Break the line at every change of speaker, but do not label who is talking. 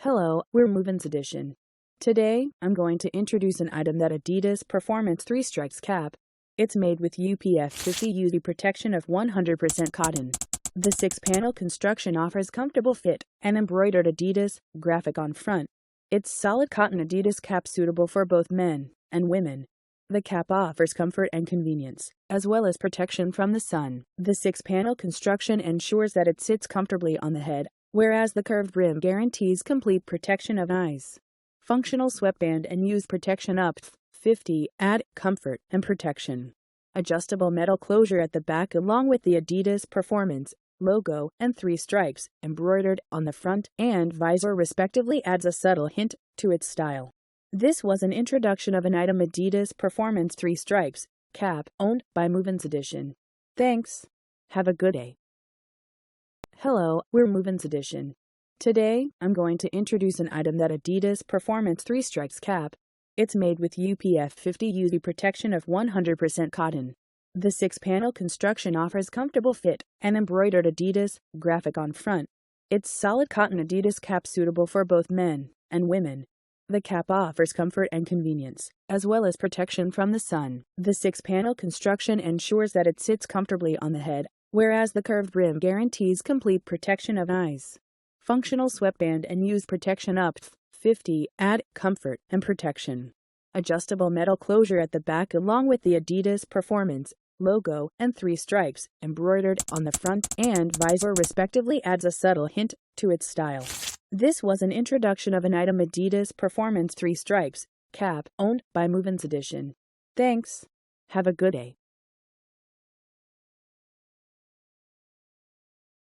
Hello, we're MovinsEdition. Today, I'm going to introduce an item that Adidas Performance 3 Strikes cap. It's made with UPF 50 UV protection of 100% cotton. The 6-panel construction offers comfortable fit and embroidered Adidas graphic on front. It's solid cotton Adidas cap suitable for both men and women. The cap offers comfort and convenience, as well as protection from the sun. The 6-panel construction ensures that it sits comfortably on the head, whereas the curved brim guarantees complete protection of eyes. Functional sweatband and use protection up 50, add comfort and protection. Adjustable metal closure at the back along with the Adidas Performance logo and 3 stripes embroidered on the front and visor respectively adds a subtle hint to its style. This was an introduction of an item Adidas Performance 3 Stripes cap owned by MovinsEdition. Thanks. Have a good day. Hello, we're MovinsEdition. Today, I'm going to introduce an item that Adidas Performance 3 Strikes cap. It's made with UPF 50 UV protection of 100% cotton. The 6-panel construction offers comfortable fit and embroidered Adidas graphic on front. It's solid cotton Adidas cap suitable for both men and women. The cap offers comfort and convenience, as well as protection from the sun. The 6-panel construction ensures that it sits comfortably on the head, whereas the curved brim guarantees complete protection of eyes. Functional sweatband and use protection up 50, add comfort and protection. Adjustable metal closure at the back along with the Adidas Performance logo and 3 stripes embroidered on the front and visor respectively adds a subtle hint to its style. This was an introduction of an item Adidas Performance 3 Stripes cap owned by MovinsEdition. Thanks. Have a good day.